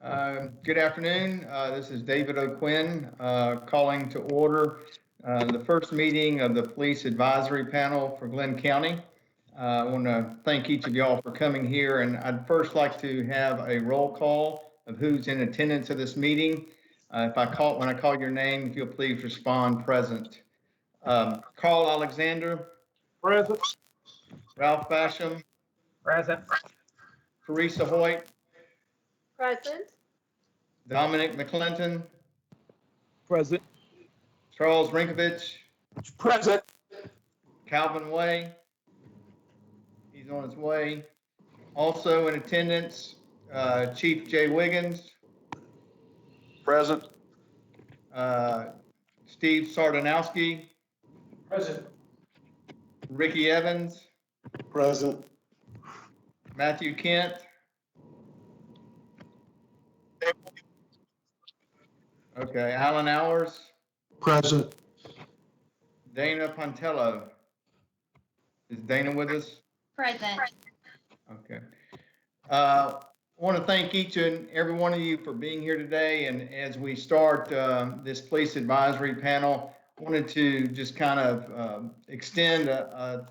Good afternoon. This is David O'Quinn calling to order the first meeting of the Police Advisory Panel for Glynn County. I want to thank each of y'all for coming here, and I'd first like to have a roll call of who's in attendance at this meeting. When I call your name, if you'll please respond present. Carl Alexander, Present. Ralph Basham, Present. Teresa Hoyt, Present. Dominic McClinton, Present. Charles Rinkovich, Present. Calvin Way, he's on his way. Also in attendance, Chief Jay Wiggins, Present. Steve Sardanowski, Present. Ricky Evans, Present. Matthew Kent, okay, Alan Hours, Present. Dana Pontello. Is Dana with us? Present. Okay. I want to thank each and every one of you for being here today. And as we start this police advisory panel, I wanted to just kind of extend a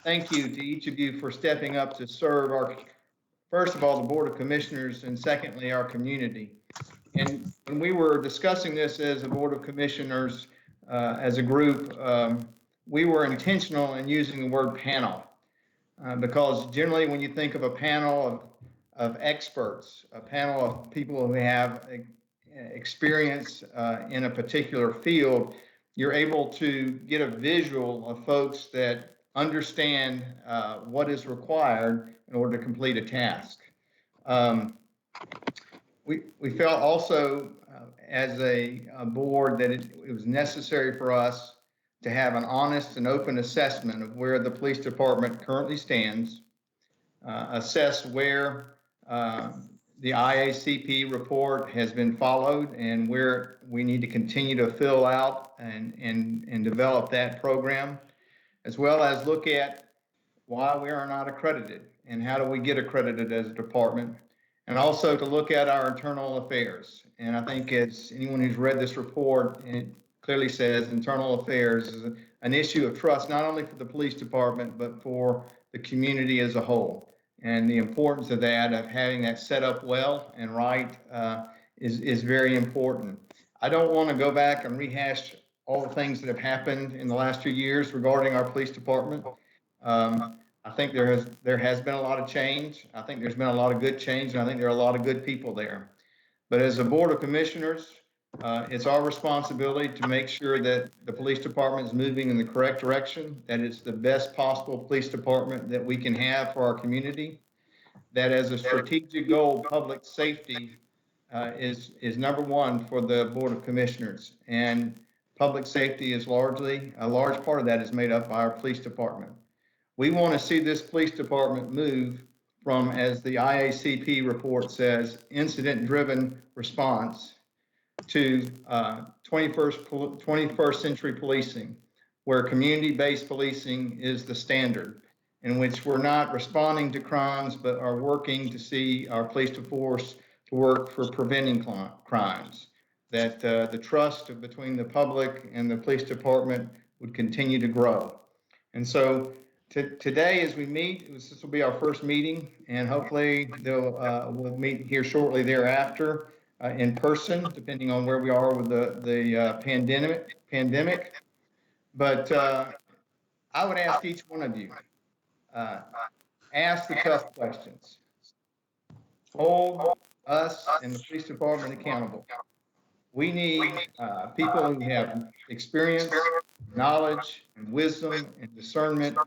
thank you to each of you for stepping up to serve our, first of all, the Board of Commissioners, and secondly, our community. And when we were discussing this as a Board of Commissioners, as a group, we were intentional in using the word panel. Because generally when you think of a panel of experts, a panel of people who have experience in a particular field, you're able to get a visual of folks that understand what is required in order to complete a task. We felt also as a board that it was necessary for us to have an honest and open assessment of where the police department currently stands, assess where the IACP report has been followed and where we need to continue to fill out and develop that program, as well as look at why we are not accredited and how do we get accredited as a department, and also to look at our internal affairs. And I think as anyone who's read this report, it clearly says internal affairs is an issue of trust, not only for the police department, but for the community as a whole. And the importance of that, of having that set up well and right, is very important. I don't want to go back and rehash all the things that have happened in the last 2 years regarding our police department. I think there has been a lot of change. I think there's been a lot of good change, and I think there are a lot of good people there. But as a Board of Commissioners, it's our responsibility to make sure that the police department is moving in the correct direction, that it's the best possible police department that we can have for our community, that as a strategic goal, public safety is number one for the Board of Commissioners. And public safety is a large part of that is made up by our police department. We want to see this police department move from, as the IACP report says, incident-driven response to 21st century policing, where community-based policing is the standard, in which we're not responding to crimes, but are working to see our police force to work for preventing crimes, that the trust between the public and the police department would continue to grow. And so today, as we meet, this will be our first meeting, and hopefully we'll meet here shortly thereafter in person, depending on where we are with the pandemic. But I would ask each one of you, ask the tough questions. Hold us and the police department accountable. We need people who have experience, knowledge, and wisdom and discernment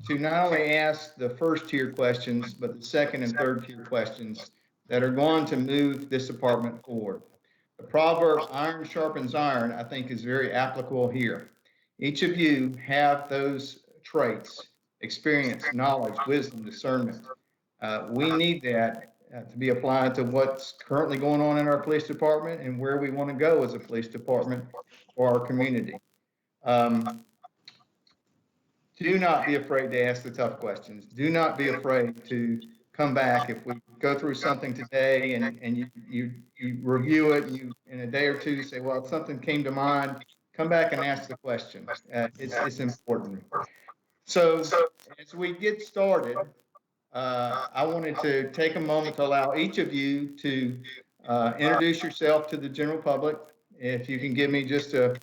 to not only ask the first tier questions, but the second and third tier questions that are going to move this department forward. The proverb, iron sharpens iron, I think is very applicable here. Each of you have those traits: experience, knowledge, wisdom, discernment. We need that to be applied to what's currently going on in our police department and where we want to go as a police department for our community. Do not be afraid to ask the tough questions. Do not be afraid to come back if we go through something today and you review it, and you, in a day or two, say, well, if something came to mind, come back and ask the question. It's important. So as we get started, I wanted to take a moment to allow each of you to introduce yourself to the general public. If you can give me just a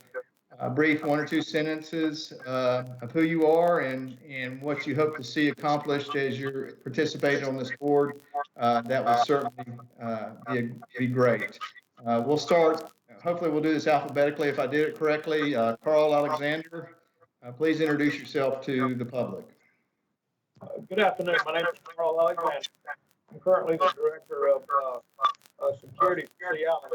brief 1 or 2 sentences of who you are and what you hope to see accomplished as you're participating on this board, that would certainly be great. We'll start, hopefully we'll do this alphabetically if I did it correctly. Carl Alexander, please introduce yourself to the public. Good afternoon. My name is Carl Alexander. I'm currently the director of security for Seattle.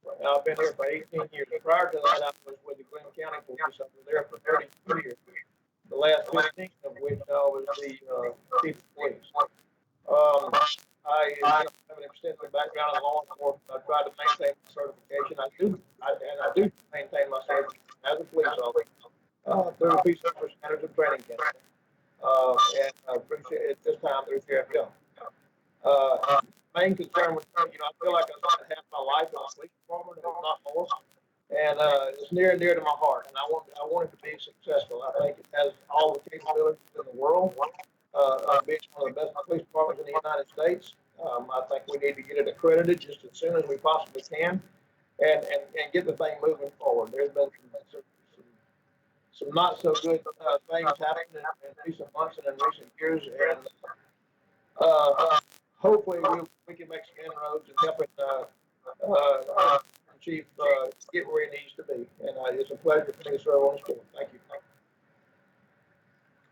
I've been here for 18 years. Prior to that, I was with the Glynn County Police. I was there for 32 years. The last 15 of which I was the chief of police. I have an extensive background in law enforcement. I try to maintain my certification. I do maintain my certification as a police officer through the Peace Officer Standards of Training Center. And I appreciate it this time through Sheriff Young. Main concern was, I feel like I spent half my life in the police department, if not more, and it's near and dear to my heart. And I want it to be successful. I think it has all the capabilities in the world of being one of the best police departments in the United States. I think we need to get it accredited just as soon as we possibly can, and get the thing moving forward. There's been some not so good things happening in recent months and in recent years, and hopefully we can make some inroads and help it chief get where he needs to be. And it's a pleasure for me to serve on this board. Thank you.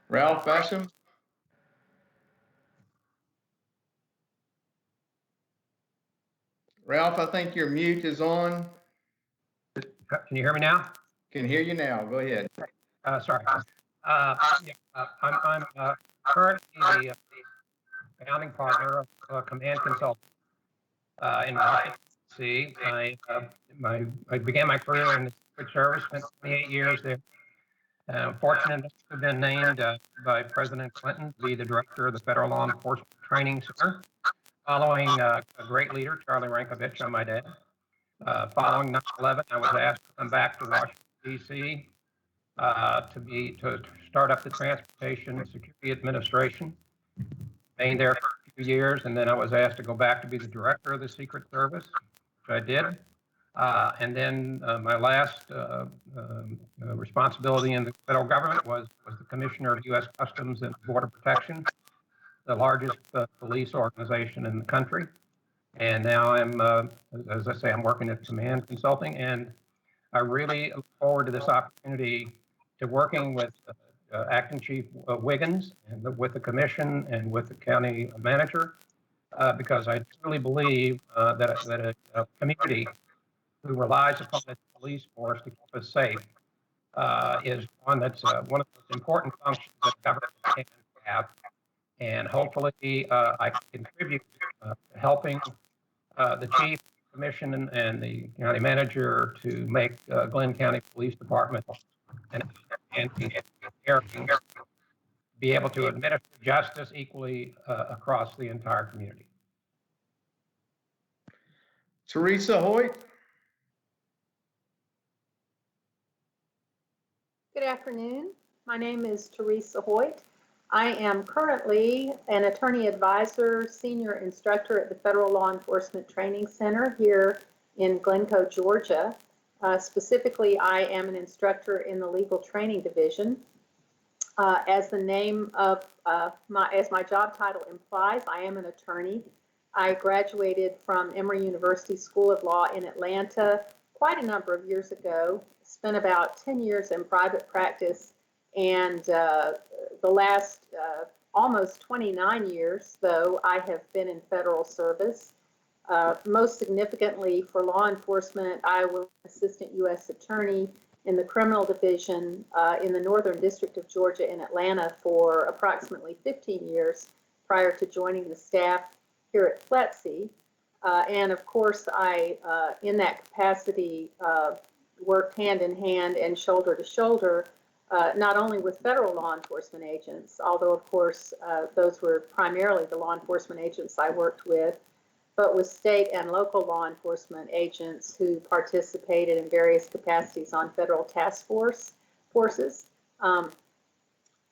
Ralph Basham. Ralph, I think your mute is on. Can you hear me now? Can hear you now. Go ahead. Sorry. I'm currently the founding partner of Command Consulting in Washington, D.C. I began my career in the Secret Service, spent 28 years there. Fortunate enough to have been named by President Clinton to be the director of the Federal Law Enforcement Training Center, following a great leader, Charlie Rankovich, on my dad. Following 9/11, I was asked to come back to Washington, D.C. To start up the Transportation Security Administration. Remained there for a few years, and then I was asked to go back to be the director of the Secret Service, which I did. And then my last responsibility in the federal government was the commissioner of U.S. Customs and Border Protection, the largest police organization in the country. And now I'm, as I say, I'm working at Command Consulting, and I really look forward to this opportunity to working with Acting Chief Wiggins and with the commission and with the county manager, because I truly believe that a community who relies upon its police force to keep us safe is one that's one of the most important functions that government can have. And hopefully I can contribute to helping the chief, commission, and the county manager to make Glynn County Police Department and be able to administer justice equally across the entire community. Teresa Hoyt. Good afternoon. My name is Teresa Hoyt. I am currently an attorney advisor, senior instructor at the Federal Law Enforcement Training Center here in Glencoe, Georgia. Specifically, I am an instructor in the Legal Training Division. As the name of as my job title implies, I am an attorney. I graduated from Emory University School of Law in Atlanta quite a number of years ago. Spent about 10 years in private practice, and the last almost 29 years, though, I have been in federal service. Most significantly for law enforcement, I was assistant U.S. attorney in the criminal division in the Northern District of Georgia in Atlanta for approximately 15 years prior to joining the staff here at FLETC. And of course, I, in that capacity, worked hand in hand and shoulder to shoulder not only with federal law enforcement agents, although of course those were primarily the law enforcement agents I worked with, but with state and local law enforcement agents who participated in various capacities on federal task forces.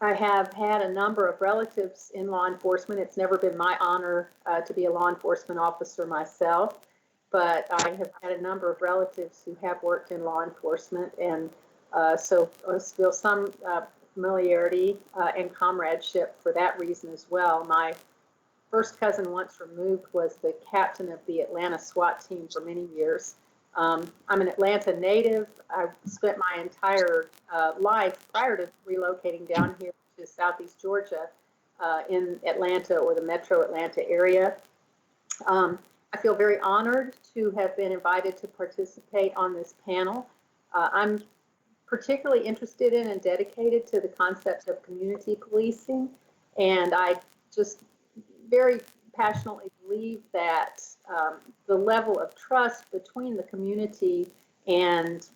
I have had a number of relatives in law enforcement. It's never been my honor to be a law enforcement officer myself, but I have had a number of relatives who have worked in law enforcement, and so I feel some familiarity and comradeship for that reason as well. My first cousin once removed was the captain of the Atlanta SWAT team for many years. I'm an Atlanta native. I spent my entire life prior to relocating down here to Southeast Georgia in Atlanta or the metro Atlanta area. I feel very honored to have been invited to participate on this panel. I'm particularly interested in and dedicated to the concept of community policing, and I just very passionately believe that the level of trust between the community and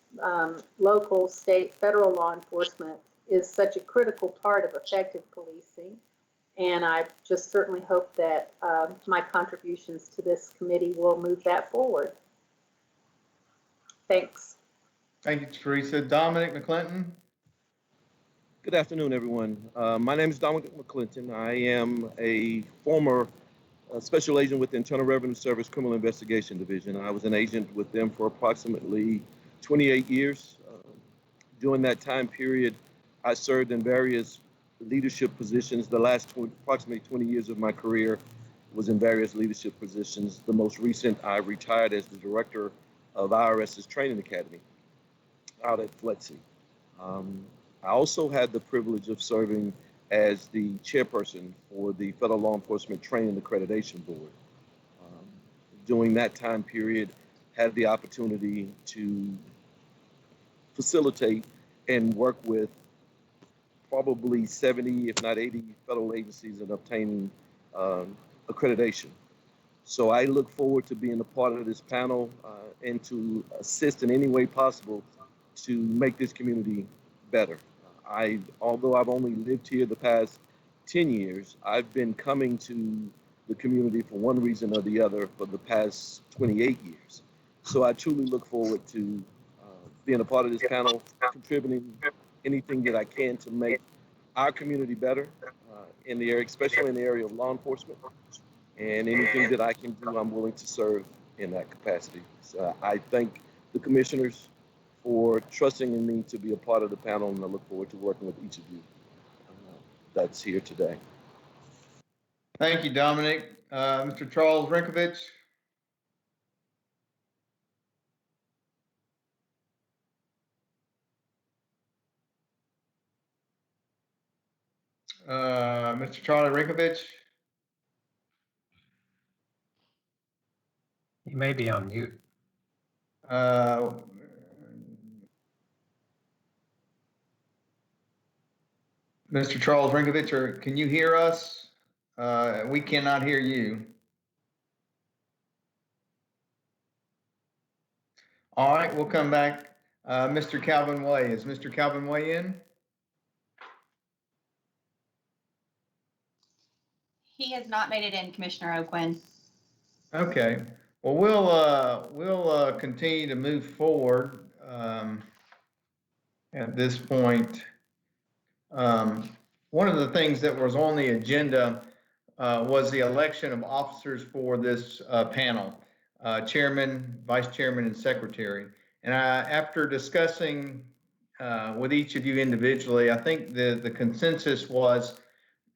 local, state, federal law enforcement is such a critical part of effective policing. And I just certainly hope that my contributions to this committee will move that forward. Thanks. Thank you, Teresa. Dominic McClinton. Good afternoon, everyone. My name is Dominic McClinton. I am a former special agent with the Internal Revenue Service Criminal Investigation Division. I was an agent with them for approximately 28 years. During that time period, I served in various leadership positions. The last approximately 20 years of my career was in various leadership positions. The most recent, I retired as the director of IRS's Training Academy out at FLETC. I also had the privilege of serving as the chairperson for the Federal Law Enforcement Training Accreditation Board. During that time period, had the opportunity to facilitate and work with probably 70, if not 80 federal agencies in obtaining accreditation. So I look forward to being a part of this panel and to assist in any way possible to make this community better. Although I've only lived here the past 10 years, I've been coming to the community for one reason or the other for the past 28 years. So I truly look forward to being a part of this panel, contributing anything that I can to make our community better in the area, especially in the area of law enforcement. And anything that I can do, I'm willing to serve in that capacity. So I thank the commissioners for trusting in me to be a part of the panel, and I look forward to working with each of you that's here today. Thank you, Dominic. Mr. Charles Rinkovich. Mr. Charlie Rinkovich. You may be on mute. Mr. Charles Rinkovich, can you hear us? We cannot hear you. All right, we'll come back. Mr. Calvin Way. Is Mr. Calvin Way in? He has not made it in, Commissioner O'Quinn. Okay. Well, we'll continue to move forward at this point. One of the things that was on the agenda was the election of officers for this panel, chairman, vice chairman, and secretary. And after discussing with each of you individually, I think the consensus was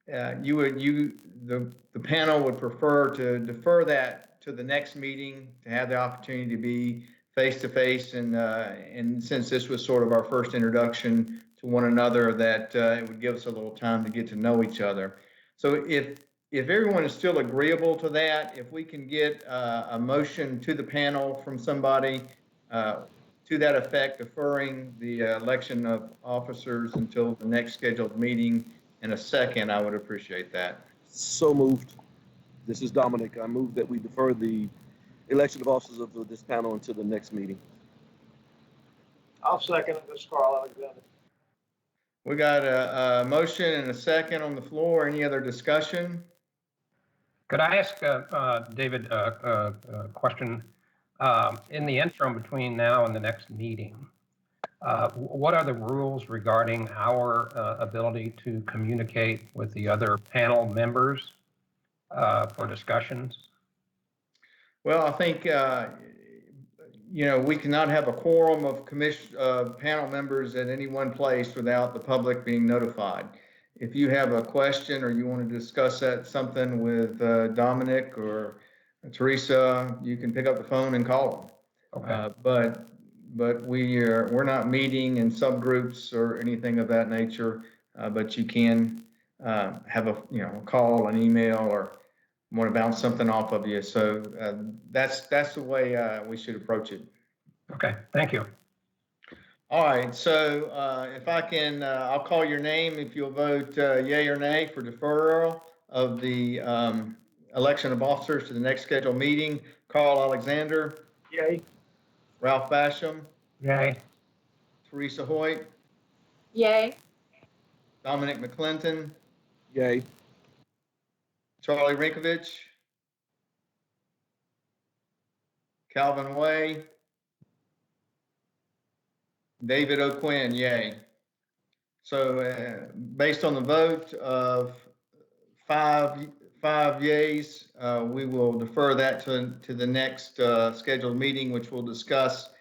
the panel would prefer to defer that to the next meeting, to have the opportunity to be face to face, and since this was sort of our first introduction to one another, that it would give us a little time to get to know each other. So if everyone is still agreeable to that, if we can get a motion to the panel from somebody to that effect, deferring the election of officers until the next scheduled meeting in a second, I would appreciate that. So moved. This is Dominic. I move that we defer the election of officers of this panel until the next meeting. I'll second it, Mr. Carl Alexander. We got a motion and a second on the floor. Any other discussion? Could I ask David a question? In the interim between now and the next meeting, what are the rules regarding our ability to communicate with the other panel members for discussions? Well, I think, we cannot have a quorum of panel members at any one place without the public being notified. If you have a question or you want to discuss something with Dominic or Teresa, you can pick up the phone and call them. Okay. But we're not meeting in subgroups or anything of that nature. But you can have a call, an email, or want to bounce something off of you. So that's the way we should approach it. Okay, thank you. All right, so if I can, I'll call your name if you'll vote yay or nay for deferral of the election of officers to the next scheduled meeting. Carl Alexander. Yay. Ralph Basham. Yay. Teresa Hoyt. Yay. Dominic McClinton. Yay. Charlie Rinkovich. Calvin Way. David O'Quinn, yay. So based on the vote of five yays, we will defer that to the next scheduled meeting, which we'll discuss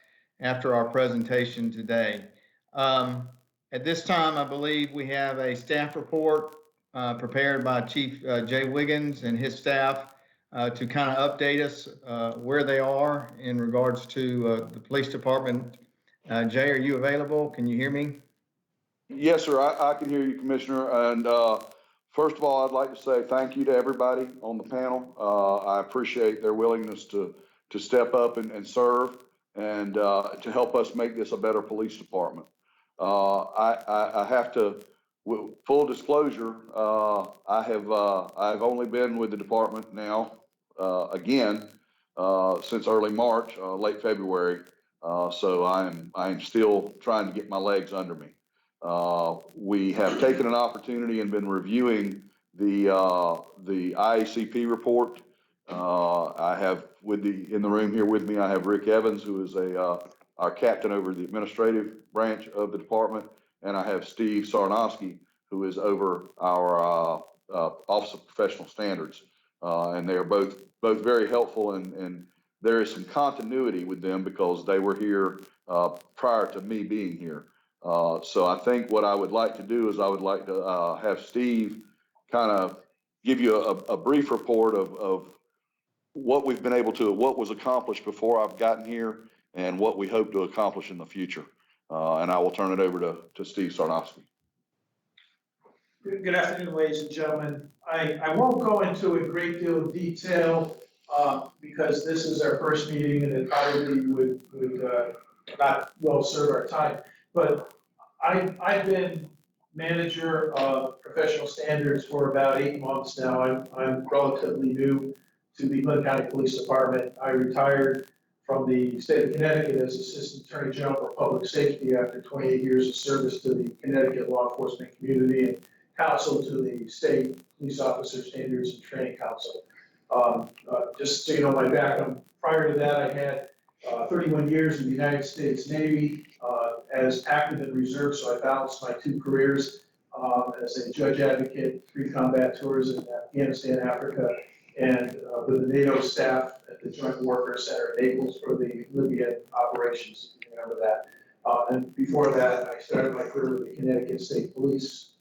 after our presentation today. At this time, I believe we have a staff report prepared by Chief Jay Wiggins and his staff to kind of update us where they are in regards to the police department. Jay, are you available? Can you hear me? Yes, sir. I can hear you, Commissioner. And first of all, I'd like to say thank you to everybody on the panel. I appreciate their willingness to step up and serve and to help us make this a better police department. I have to, full disclosure, I've only been with the department now again since early March, late February. So I'm still trying to get my legs under me. We have taken an opportunity and been reviewing the IACP report. I have in the room here with me, I have Rick Evans, who is our captain over the administrative branch of the department, and I have Steve Sarnowski, who is over our Office of Professional Standards. And they are both very helpful, and there is some continuity with them because they were here prior to me being here. So I think what I would like to do is I would like to have Steve kind of give you a brief report of what we've been able to, what was accomplished before I've gotten here and what we hope to accomplish in the future. And I will turn it over to Steve Sarnowski. Good afternoon, ladies and gentlemen. I won't go into a great deal of detail because this is our first meeting and it probably would not well serve our time. But I've been manager of professional standards for about 8 months now. I'm relatively new to the Glynn County Police Department. I retired from the state of Connecticut as Assistant Attorney General for Public Safety after 28 years of service to the Connecticut law enforcement community and counsel to the State Police Officer Standards and Training Council. Just so you know my background, prior to that I had 31 years in the United States Navy as active and reserve, so I balanced my 2 careers as a judge advocate, 3 combat tours in Afghanistan, Africa, and with the NATO staff at the Joint Warfare Center in Naples for the Libyan operations, if you remember that. And before that, I started my career with the Connecticut State Police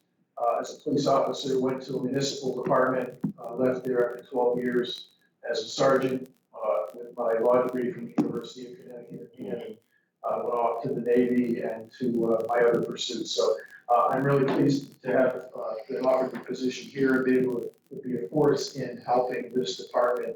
as a police officer, went to a municipal department, left there after 12 years as a sergeant with my law degree from the University of Connecticut, and went off to the Navy and to my other pursuits. So I'm really pleased to have been offered the position here and be able to be a force in helping this department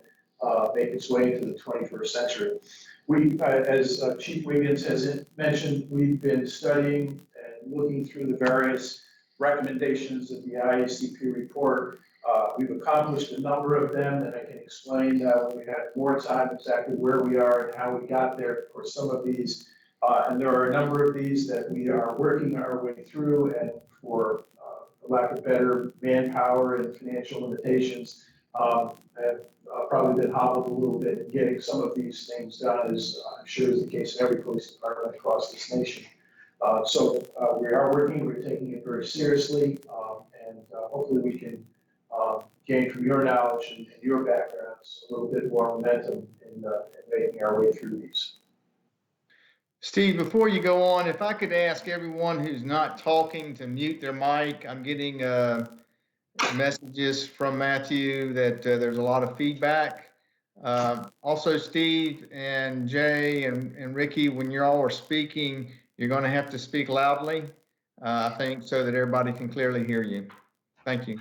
make its way into the 21st century. We, as Chief Wiggins has mentioned, we've been studying and looking through the various recommendations of the IACP report. We've accomplished a number of them, and I can explain when we have more time exactly where we are and how we got there. For some of these And there are a number of these that we are working our way through, and for lack of better manpower and financial limitations, have probably been hobbled a little bit in getting some of these things done, as I'm sure is the case in every police department across this nation. So we are working, we're taking it very seriously, and hopefully we can gain from your knowledge and your backgrounds a little bit more momentum in making our way through these. Steve, before you go on, if I could ask everyone who's not talking to mute their mic. I'm getting messages from Matthew that there's a lot of feedback. Also, Steve and Jay and Ricky, when you all are speaking, you're going to have to speak loudly, I think, so that everybody can clearly hear you. Thank you.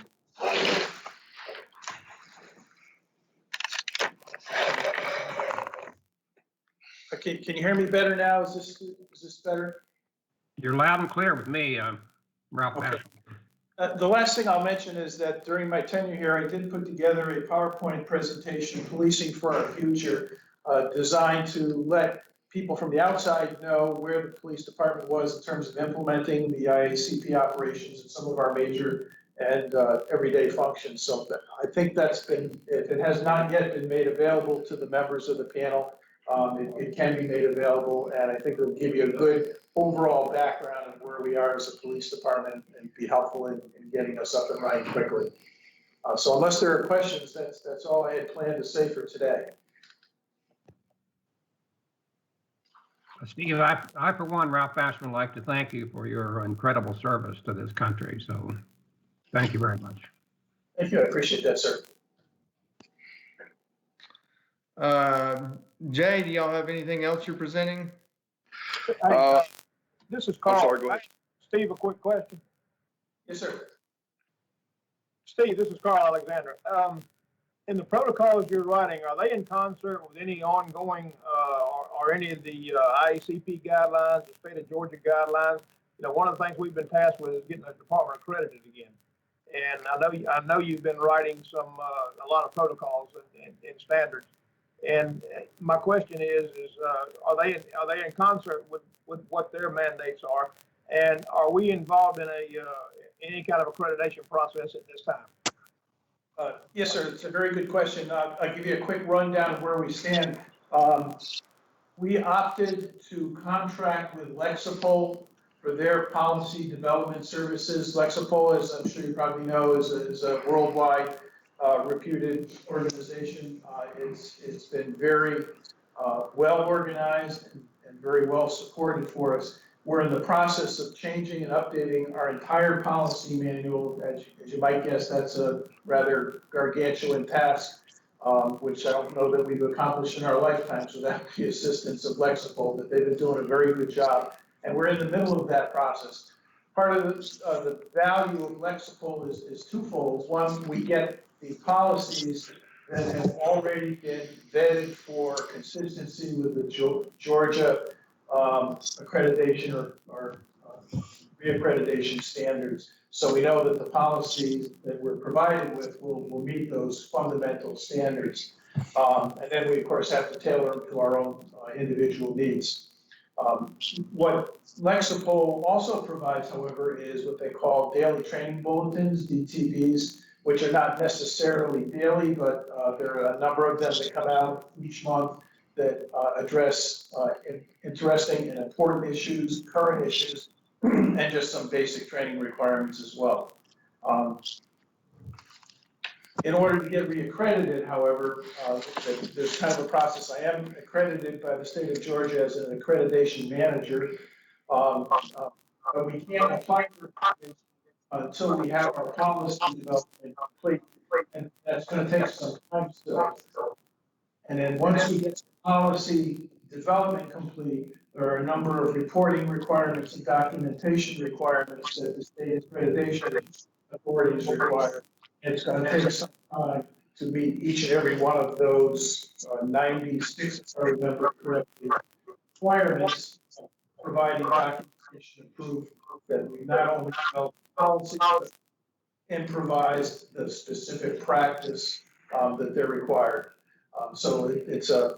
Okay, can you hear me better now? Is this better? You're loud and clear with me, Ralph. Okay. The last thing I'll mention is that during my tenure here, I did put together a PowerPoint presentation, Policing for Our Future, designed to let people from the outside know where the police department was in terms of implementing the IACP operations and some of our major and everyday functions. So I think that's been, if it has not yet been made available to the members of the panel, it can be made available, and I think it'll give you a good overall background of where we are as a police department and be helpful in getting us up and running quickly. So unless there are questions, that's all I had planned to say for today. Steve, I for one, Ralph Basham, would like to thank you for your incredible service to this country. So thank you very much. Thank you, I appreciate that, sir. Jay, do y'all have anything else you're presenting? This is Carl. I'm sorry, go ahead. Steve, a quick question. Yes, sir. Steve, this is Carl Alexander. In the protocols you're writing, are they in concert with any ongoing or any of the IACP guidelines, the state of Georgia guidelines? You know, one of the things we've been tasked with is getting the department accredited again. And I know you've been writing a lot of protocols and standards. And my question is are they in concert with what their mandates are? And are we involved in any kind of accreditation process at this time? Yes, sir. It's a very good question. I'll give you a quick rundown of where we stand. We opted to contract with Lexipol for their policy development services. Lexipol, as I'm sure you probably know, is a worldwide reputed organization. It's been very well organized and very well supported for us. We're in the process of changing and updating our entire policy manual. As you might guess, that's a rather gargantuan task, which I don't know that we've accomplished in our lifetimes without the assistance of Lexipol, but they've been doing a very good job. And we're in the middle of that process. Part of the value of Lexipol is twofold. One, we get the policies that have already been vetted for consistency with the Georgia accreditation or reaccreditation standards. So we know that the policies that we're provided with will meet those fundamental standards. And then we, of course, have to tailor them to our own individual needs. What Lexipol also provides, however, is what they call daily training bulletins, DTBs, which are not necessarily daily, but there are a number of them that come out each month that address interesting and important issues, current issues, and just some basic training requirements as well. In order to get reaccredited, however, there's kind of a process. I am accredited by the state of Georgia as an accreditation manager, but we can't apply for it until we have our policy development complete, and that's going to take some time still. And then once we get the policy development complete, there are a number of reporting requirements and documentation requirements that the state accreditation authorities require. It's going to take some time to meet each and every one of those 96, if I remember correctly, requirements, providing documentation to prove that we not only developed policy, but improvised the specific practice that they're required. So it's a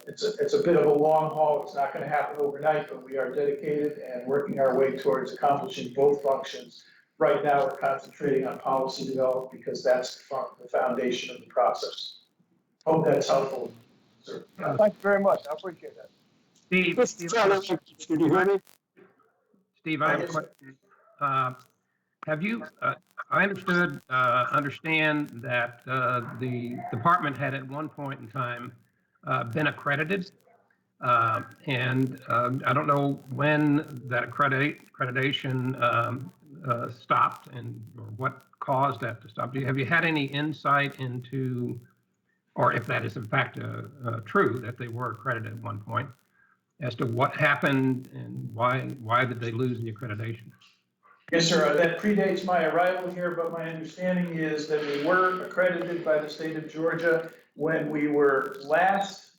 bit of a long haul. It's not going to happen overnight, but we are dedicated and working our way towards accomplishing both functions. Right now, we're concentrating on policy development because that's the foundation of the process. Hope that's helpful, sir. Thank you very much. I appreciate that. Can you hear me? Steve, I have a question. Have you, I understand that the department had at one point in time been accredited. And I don't know when that accreditation stopped and or what caused that to stop. Have you had any insight into, or if that is in fact true, that they were accredited at one point, as to what happened and why did they lose the accreditation? Yes, sir. That predates my arrival here, but my understanding is that we were accredited by the state of Georgia when we were last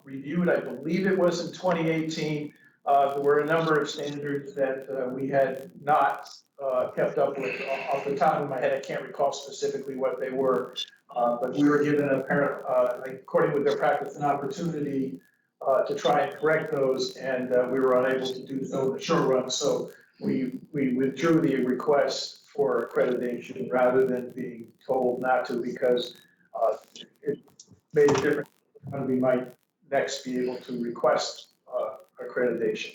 reviewed. I believe it was in 2018. There were a number of standards that we had not kept up with. Off the top of my head, I can't recall specifically what they were, but we were given according with their practice, an opportunity to try and correct those, and we were unable to do so in the short run. So we withdrew the request for accreditation rather than being told not to, because it made a difference when we might next be able to request accreditation.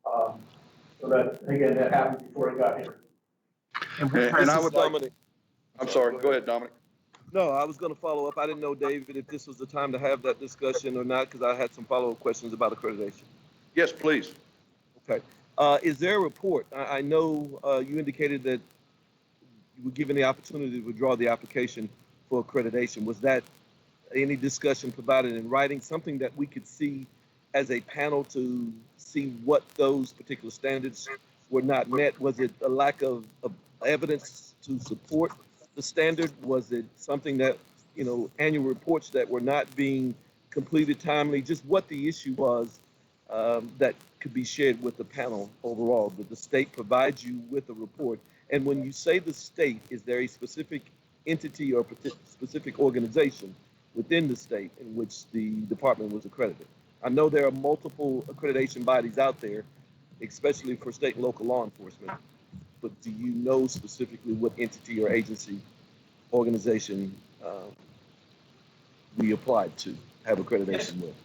So that, again, that happened before I got here. And I would like, Dominic. I'm sorry, go ahead, Dominic. No, I was going to follow up. I didn't know, David, if this was the time to have that discussion or not, because I had some follow-up questions about accreditation. Yes, please. Okay. Is there a report? I know you indicated that you were given the opportunity to withdraw the application for accreditation. Was that any discussion provided in writing, something that we could see as a panel to see what those particular standards were not met? Was it a lack of evidence to support the standard? Was it something that, you know, annual reports that were not being completed timely? Just what the issue was that could be shared with the panel overall. That the state provides you with a report. And when you say the state, is there a specific entity or specific organization within the state in which the department was accredited? I know there are multiple accreditation bodies out there, especially for state and local law enforcement, but do you know specifically what entity or agency, organization we applied to have accreditation with?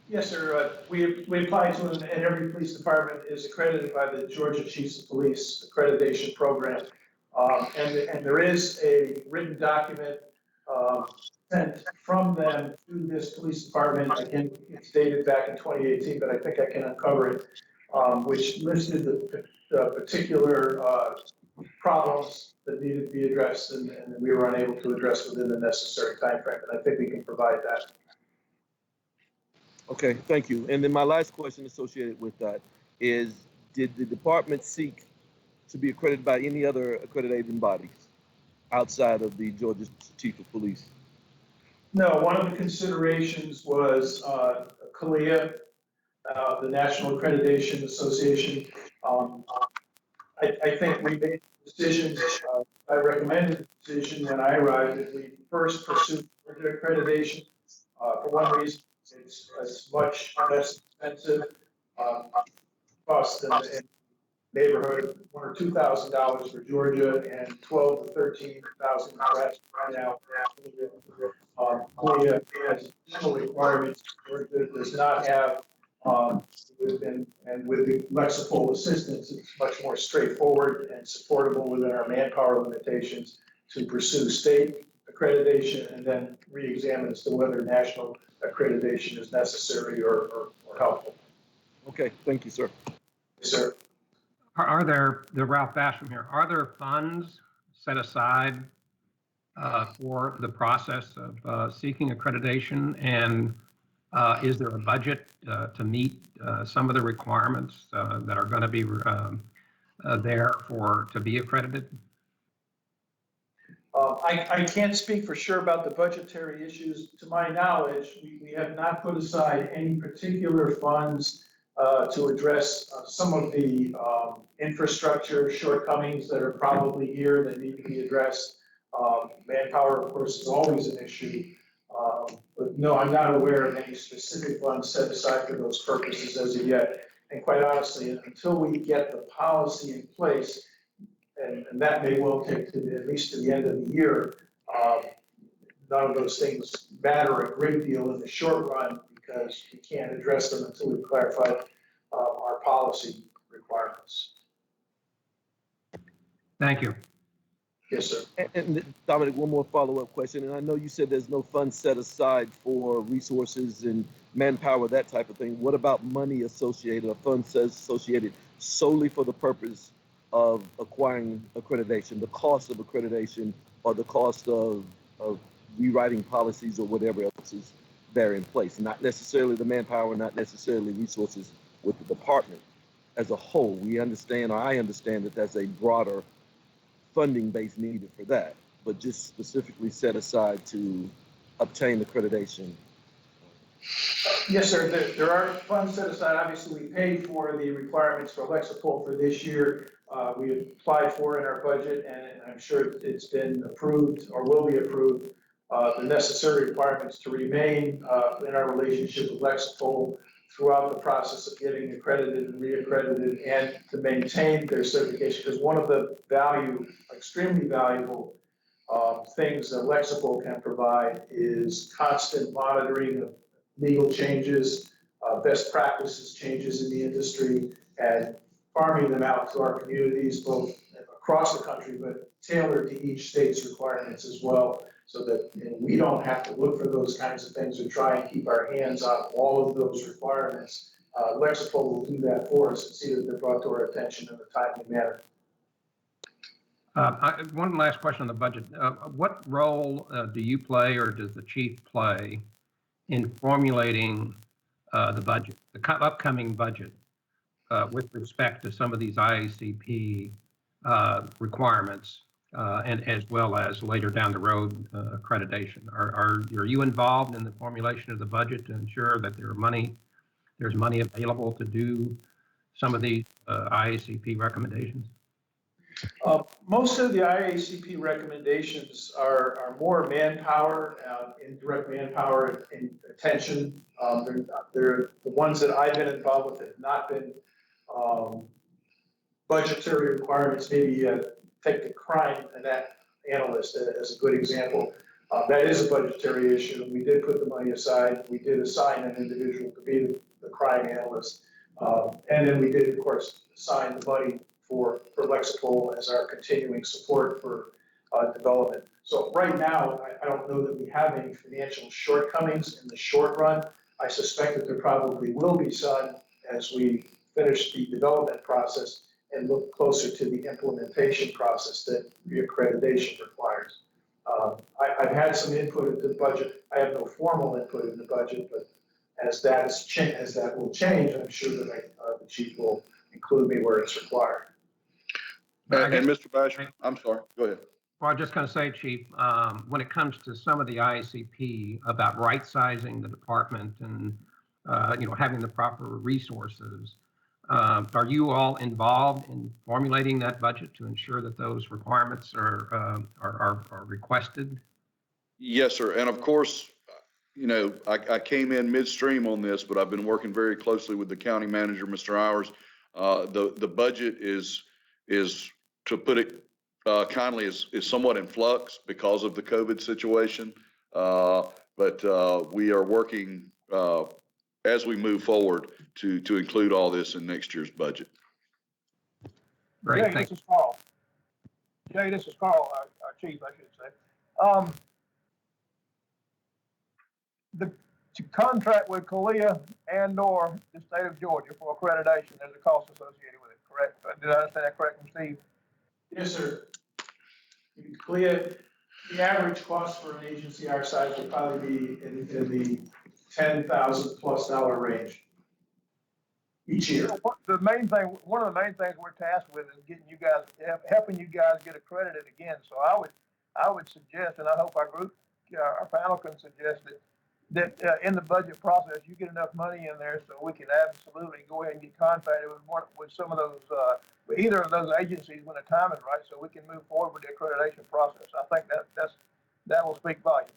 Yes, sir. We applied to it, and every police department is accredited by the Georgia Chiefs of Police Accreditation Program. And there is a written document sent from them to this police department. Again, it's dated back in 2018, but I think I can uncover it, which listed the particular problems that needed to be addressed and we were unable to address within the necessary time frame. And I think we can provide that. Okay, thank you. And then my last question associated with that is, did the department seek to be accredited by any other accrediting bodies outside of the Georgia Chief of Police? No, one of the considerations was CALEA, the National Accreditation Association. I think we made decisions, I recommended the decision when I arrived that we first pursued accreditation. For one reason, it's much less expensive, cost in the neighborhood of $1,000 or $2,000 for Georgia and $12,000 to $13,000 right now. CALEA has additional requirements. Georgia does not have, and with the Lexipol assistance, it's much more straightforward and supportable within our manpower limitations to pursue state accreditation and then re-examine as to whether national accreditation is necessary or helpful. Okay, thank you, sir. Yes, sir. Are there, Ralph Basham here, are there funds set aside for the process of seeking accreditation? And is there a budget to meet some of the requirements that are going to be there to be accredited? I can't speak for sure about the budgetary issues. To my knowledge, we have not put aside any particular funds to address some of the infrastructure shortcomings that are probably here that need to be addressed. Manpower, of course, is always an issue. But no, I'm not aware of any specific funds set aside for those purposes as of yet. And quite honestly, until we get the policy in place, and that may well take at least to the end of the year, none of those things matter a great deal in the short run because we can't address them until we've clarified our policy requirements. Thank you. Yes, sir. And Dominic, one more follow-up question. And I know you said there's no funds set aside for resources and manpower, that type of thing. What about money associated, or funds associated solely for the purpose of acquiring accreditation, the cost of accreditation, or the cost of rewriting policies or whatever else is there in place? Not necessarily the manpower, not necessarily resources with the department as a whole. We understand, or I understand, that that's a broader funding base needed for that, but just specifically set aside to obtain accreditation. Yes, sir. There are funds set aside. Obviously, we paid for the requirements for Lexipol for this year. We applied for in our budget, and I'm sure it's been approved or will be approved. The necessary requirements to remain in our relationship with Lexipol throughout the process of getting accredited and reaccredited, and to maintain their certification. Because one of the extremely valuable things that Lexipol can provide is constant monitoring of legal changes, best practices changes in the industry, and farming them out to our communities, both across the country, but tailored to each state's requirements as well, so that we don't have to look for those kinds of things or try and keep our hands on all of those requirements. Lexipol will do that for us and see that they're brought to our attention in a timely manner. One last question on the budget. What role do you play, or does the chief play, in formulating the budget, the upcoming budget, with respect to some of these IACP requirements, and as well as later down the road accreditation? Are you involved in the formulation of the budget to ensure that there's money available to do some of these IACP recommendations? Most of the IACP recommendations are more manpower, indirect manpower and attention. They're the ones that I've been involved with have not been budgetary requirements. Maybe take the crime and that analyst as a good example. That is a budgetary issue. We did put the money aside. We did assign an individual to be the crime analyst. And then we did, of course, assign the money for Lexipol as our continuing support for development. So right now, I don't know that we have any financial shortcomings in the short run. I suspect that there probably will be some as we finish the development process and look closer to the implementation process that reaccreditation requires. I've had some input into the budget. I have no formal input in the budget, but as that will change, I'm sure that the chief will include me where it's required. And Mr. Basher, I'm sorry, go ahead. Well, I'm just going to say, Chief, when it comes to some of the IACP about right-sizing the department and having the proper resources, are you all involved in formulating that budget to ensure that those requirements are requested? Yes, sir. And of course, I came in midstream on this, but I've been working very closely with the county manager, Mr. Hours. The budget is, to put it kindly, is somewhat in flux because of the COVID situation. But we are working as we move forward to include all this in next year's budget. Great. Jay, this is Carl. Jay, this is Carl, our chief, I should say. To contract with CALEA and/or the state of Georgia for accreditation, there's a cost associated with it, correct? Did I understand that correctly, Steve? Yes, sir. CLIA, the average cost for an agency our size would probably be in the $10,000+ range each year. One of the main things we're tasked with is getting you guys, helping you guys get accredited again. So I would suggest, and I hope our group, our panel can suggest that in the budget process, you get enough money in there so we can absolutely go ahead and get contracted with some of those, either of those agencies when the time is right, so we can move forward with the accreditation process. I think that will speak volumes.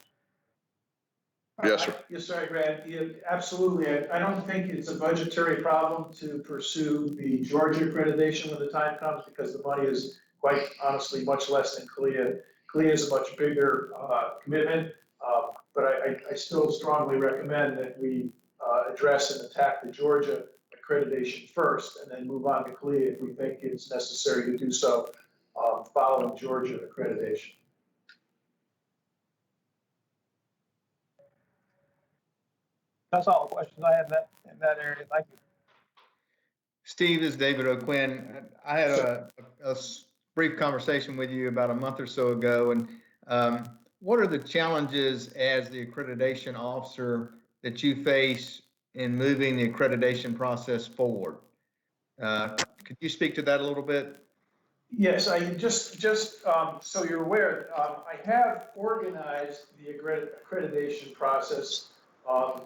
Yes, sir. Yes, sorry, Brad. Yeah, absolutely. I don't think it's a budgetary problem to pursue the Georgia accreditation when the time comes, because the money is quite honestly much less than CLIA. CLIA is a much bigger commitment, but I still strongly recommend that we address and attack the Georgia accreditation first, and then move on to CLIA if we think it's necessary to do so following Georgia accreditation. That's all the questions I had in that area. Thank you. Steve, this is David O'Quinn. I had a brief conversation with you about a month or so ago, and what are the challenges as the accreditation officer that you face in moving the accreditation process forward? Could you speak to that a little bit? Yes, I just so you're aware, I have organized the accreditation process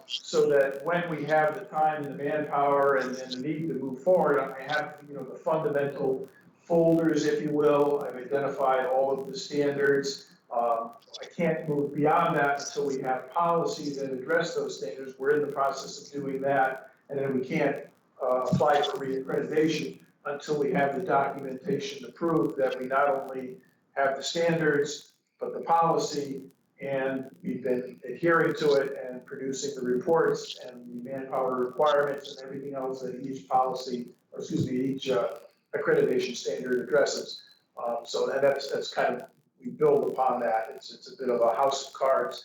so that when we have the time and the manpower and the need to move forward, I have, the fundamental folders, if you will. I've identified all of the standards. I can't move beyond that until we have policies that address those standards. We're in the process of doing that, and then we can't apply for reaccreditation until we have the documentation to prove that we not only have the standards, but the policy, and we've been adhering to it and producing the reports and the manpower requirements and everything else that each policy, or excuse me, each accreditation standard addresses. So that's kind of, we build upon that. It's a bit of a house of cards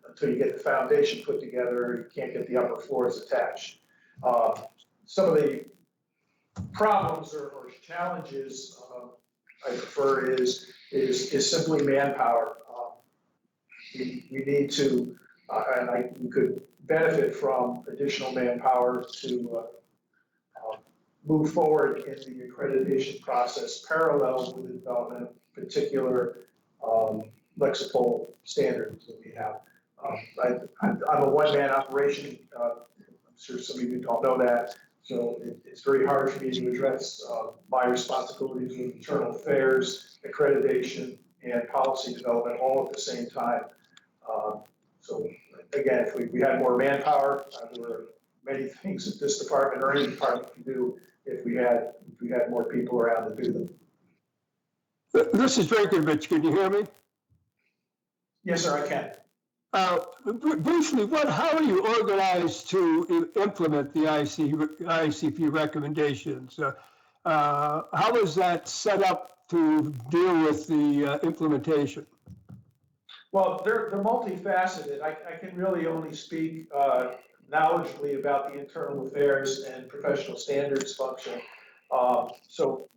until you get the foundation put together. You can't get the upper floors attached. Some of the problems or challenges I prefer is simply manpower. We need to, we could benefit from additional manpower to move forward in the accreditation process parallel with the development of particular Lexipol standards that we have. I'm a one-man operation. I'm sure some of you don't know that. So it's very hard for me to address my responsibilities with internal affairs, accreditation, and policy development all at the same time. So again, if we had more manpower, there are many things that this department or any department can do if we had more people around to do them. This is Drinkovich. Can you hear me? Yes, sir, I can. Briefly, how are you organized to implement the ICP recommendations? How is that set up to deal with the implementation? Well, they're multifaceted. I can really only speak knowledgeably about the internal affairs and professional standards function. So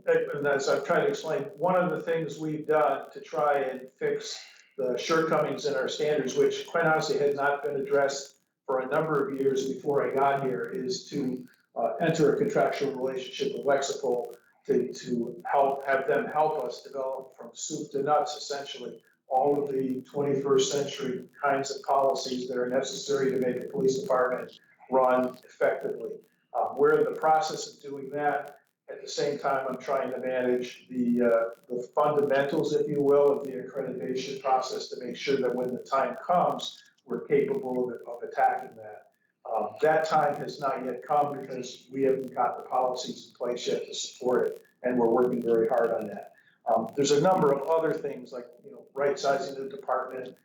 and as I've tried to explain, one of the things we've done to try and fix the shortcomings in our standards, which quite honestly had not been addressed for a number of years before I got here, is to enter a contractual relationship with Lexipol to have them help us develop from soup to nuts, essentially, all of the 21st century kinds of policies that are necessary to make a police department run effectively. We're in the process of doing that. At the same time, I'm trying to manage the fundamentals, if you will, of the accreditation process to make sure that when the time comes, we're capable of attacking that. That time has not yet come because we haven't got the policies in place yet to support it, and we're working very hard on that. There's a number of other things like, right-sizing the department,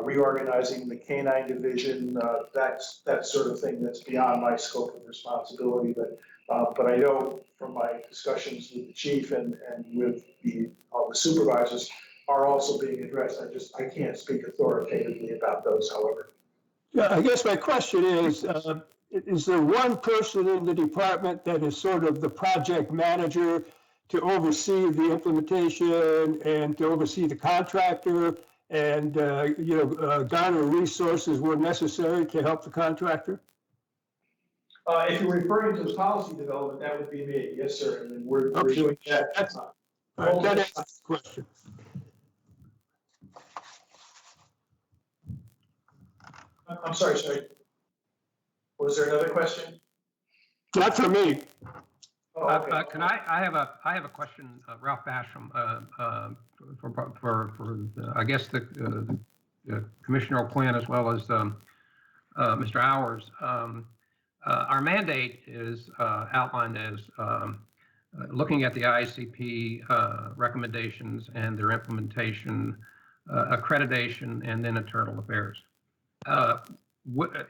reorganizing the K-9 division, that sort of thing that's beyond my scope of responsibility. But I know from my discussions with the chief and with all the supervisors are also being addressed. I can't speak authoritatively about those, however. Yeah, I guess my question is there one person in the department that is sort of the project manager to oversee the implementation and to oversee the contractor and, garner resources where necessary to help the contractor? If you're referring to the policy development, that would be me. Yes, sir. And we're doing that. That answers the question. I'm sorry. Was there another question? Not for me. Oh, okay. Can I have a question, Ralph Basham, for I guess the Commissioner O'Quinn as well as Mr. Hours. Our mandate is outlined as looking at the ICP recommendations and their implementation, accreditation, and then internal affairs.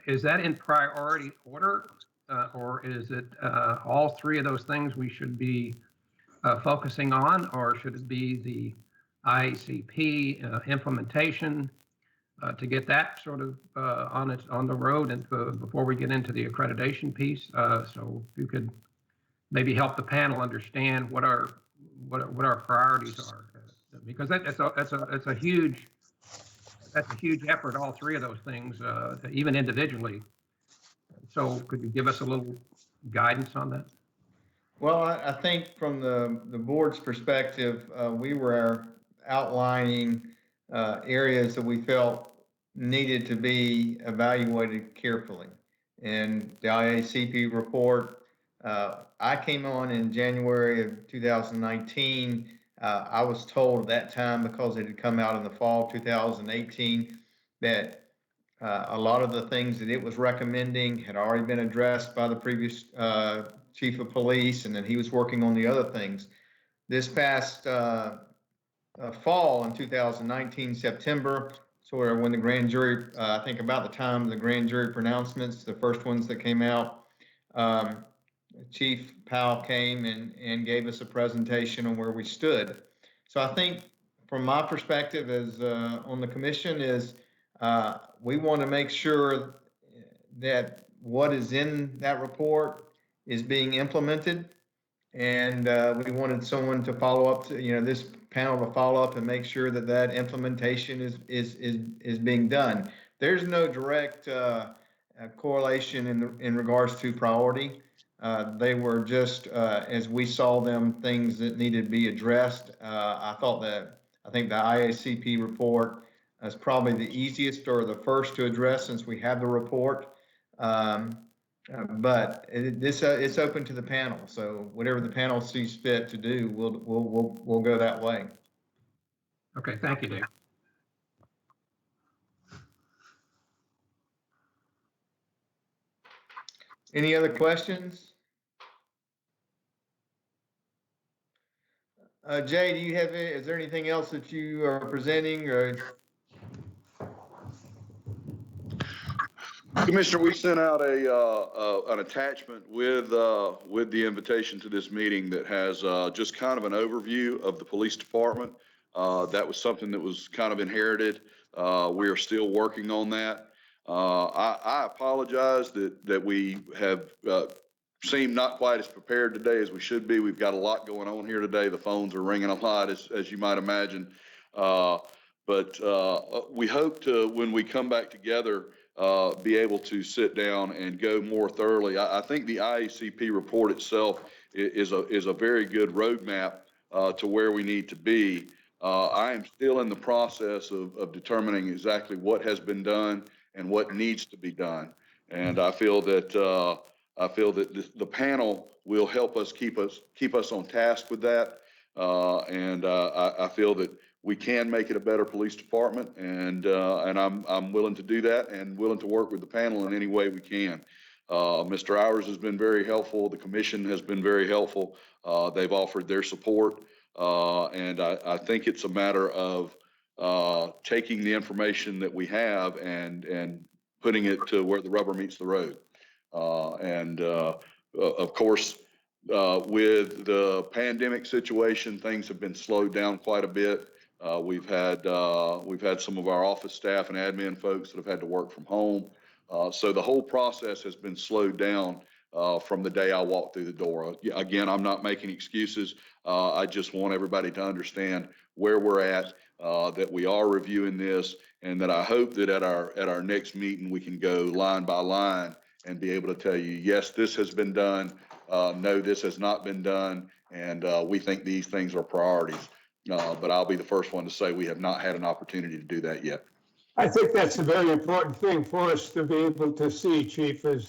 Is that in priority order, or is it all three of those things we should be focusing on, or should it be the ICP implementation to get that sort of on the road and before we get into the accreditation piece? So if you could maybe help the panel understand what our priorities are, because that's a huge effort, all three of those things, even individually. So could you give us a little guidance on that? Well, I think from the board's perspective, we were outlining areas that we felt needed to be evaluated carefully. And the IACP report, I came on in January of 2019. I was told at that time, because it had come out in the fall of 2018, that a lot of the things that it was recommending had already been addressed by the previous chief of police, and then he was working on the other things. This past fall in 2019, September, sort of when the grand jury, I think about the time of the grand jury pronouncements, the first ones that came out, Chief Powell came and gave us a presentation on where we stood. So I think from my perspective as on the commission is we want to make sure that what is in that report is being implemented. And we wanted someone to follow up to, this panel to follow up and make sure that that implementation is being done. There's no direct correlation in regards to priority. They were just, as we saw them, things that needed to be addressed. I think the IACP report is probably the easiest or the first to address since we have the report. But it's open to the panel. So whatever the panel sees fit to do, we'll go that way. Okay, thank you, Dave. Any other questions? Jay, do you have is there anything else that you are presenting or? Commissioner, we sent out an attachment with the invitation to this meeting that has just kind of an overview of the police department. That was something that was kind of inherited. We are still working on that. I apologize that we have seemed not quite as prepared today as we should be. We've got a lot going on here today. The phones are ringing a lot, as you might imagine. But we hope to, when we come back together, be able to sit down and go more thoroughly. I think the IACP report itself is a very good roadmap to where we need to be. I am still in the process of determining exactly what has been done and what needs to be done. And I feel that the panel will help us keep us on task with that. And I feel that we can make it a better police department, and I'm willing to do that and willing to work with the panel in any way we can. Mr. Hours has been very helpful. The commission has been very helpful. They've offered their support, and I think it's a matter of taking the information that we have and putting it to where the rubber meets the road. Of course, with the pandemic situation, things have been slowed down quite a bit. We've had some of our office staff and admin folks that have had to work from home. So the whole process has been slowed down from the day I walked through the door. Again, I'm not making excuses. I just want everybody to understand where we're at, that we are reviewing this, and that I hope that at our next meeting, we can go line by line and be able to tell you, yes, this has been done. No, this has not been done. And we think these things are priorities. But I'll be the first one to say we have not had an opportunity to do that yet. I think that's a very important thing for us to be able to see, Chief, is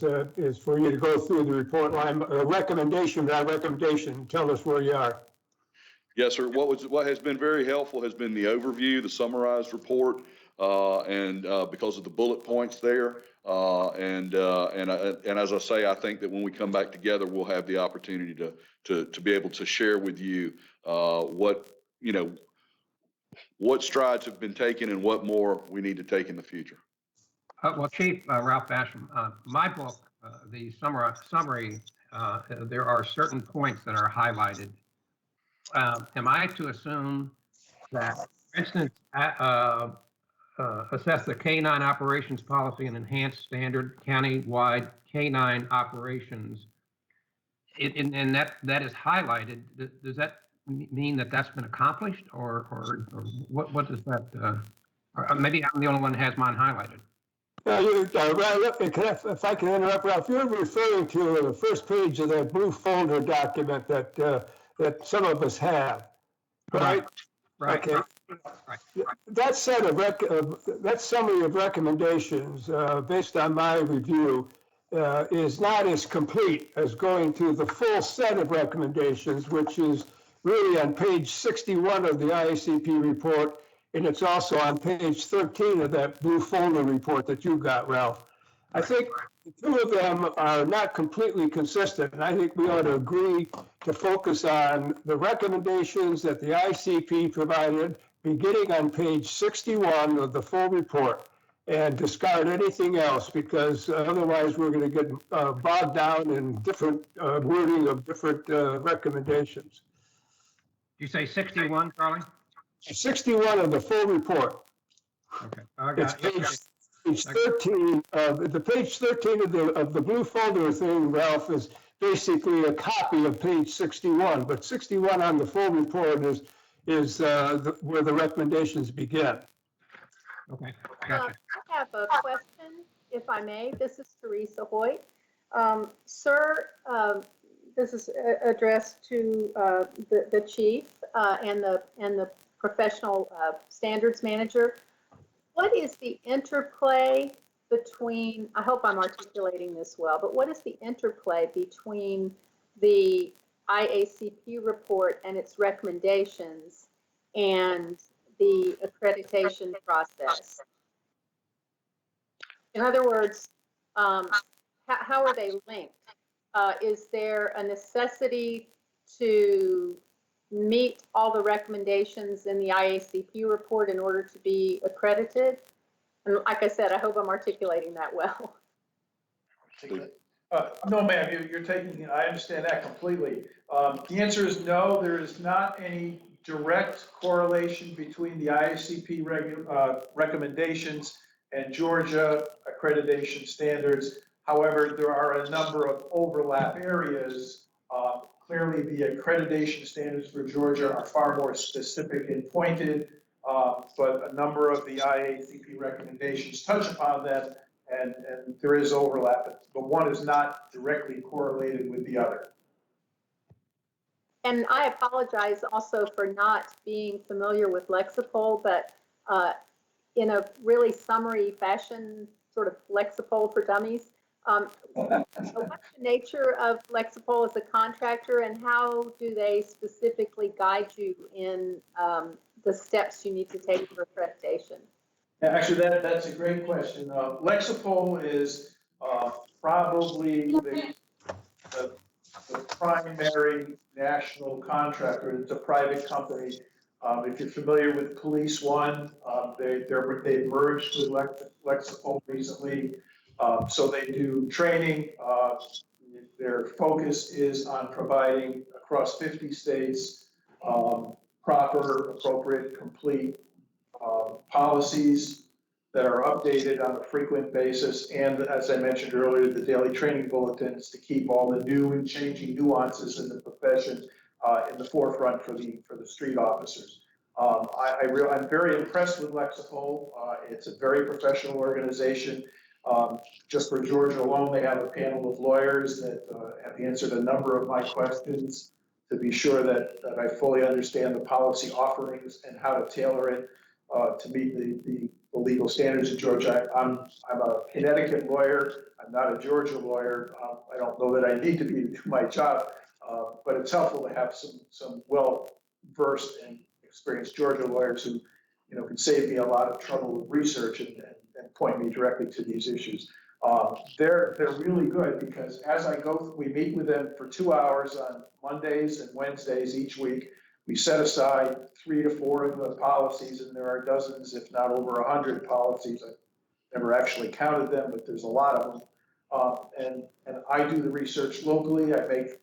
for you to go through the report line, recommendation by recommendation, and tell us where you are. Yes, sir. What has been very helpful has been the overview, the summarized report. and because of the bullet points there. And as I say, I think that when we come back together, we'll have the opportunity to be able to share with you what strides have been taken and what more we need to take in the future. Well, Chief Ralph Basham, my book, the summary, there are certain points that are highlighted. Am I to assume that, for instance, assess the K-9 operations policy and enhanced standard county-wide K-9 operations, and that is highlighted? Does that mean that that's been accomplished, or what does that? Or maybe I'm the only one that has mine highlighted. If I can interrupt, Ralph, you're referring to the first page of that blue folder document that some of us have, right? Right. Okay. Right. That that summary of recommendations, based on my review, is not as complete as going to the full set of recommendations, which is really on page 61 of the IACP report, and it's also on page 13 of that blue folder report that you got, Ralph. I think the two of them are not completely consistent, and I think we ought to agree to focus on the recommendations that the ICP provided, beginning on page 61 of the full report, and discard anything else, because otherwise we're going to get bogged down in different wording of different recommendations. You say 61, Charlie? 61 of the full report. Okay. It's page 13. The page 13 of the blue folder thing, Ralph, is basically a copy of page 61, but 61 on the full report is where the recommendations begin. Okay, gotcha. I have a question, if I may. This is Teresa Hoyt. Sir, this is addressed to the chief and the professional standards manager. What is the interplay between, I hope I'm articulating this well, but what is the interplay between the IACP report and its recommendations and the accreditation process? In other words, how are they linked? Is there a necessity to meet all the recommendations in the IACP report in order to be accredited? And like I said, I hope I'm articulating that well. No, ma'am, you're taking, I understand that completely. The answer is no, there is not any direct correlation between the IACP recommendations and Georgia accreditation standards. However, there are a number of overlap areas. Clearly, the accreditation standards for Georgia are far more specific and pointed, but a number of the IACP recommendations touch upon them, and there is overlap, but one is not directly correlated with the other. And I apologize also for not being familiar with Lexipol, but in a really summary fashion, sort of Lexipol for dummies. What's the nature of Lexipol as a contractor, and how do they specifically guide you in the steps you need to take for accreditation? Actually, that's a great question. Lexipol is probably the primary national contractor. It's a private company. If you're familiar with Police One, they merged with Lexipol recently. So they do training. Their focus is on providing across 50 states proper, appropriate, complete policies that are updated on a frequent basis, and as I mentioned earlier, the daily training bulletins to keep all the new and changing nuances in the profession in the forefront for the street officers. I'm very impressed with Lexipol. It's a very professional organization. Just for Georgia alone, they have a panel of lawyers that have answered a number of my questions to be sure that I fully understand the policy offerings and how to tailor it to meet the legal standards in Georgia. I'm a Connecticut lawyer. I'm not a Georgia lawyer. I don't know that I need to be to do my job, but it's helpful to have some well-versed and experienced Georgia lawyers who can save me a lot of trouble with research and point me directly to these issues. They're really good because as I go, we meet with them for 2 hours on Mondays and Wednesdays each week. We set aside 3 to 4 of the policies, and there are dozens, if not over 100 policies. I've never actually counted them, but there's a lot of them. And I do the research locally. I make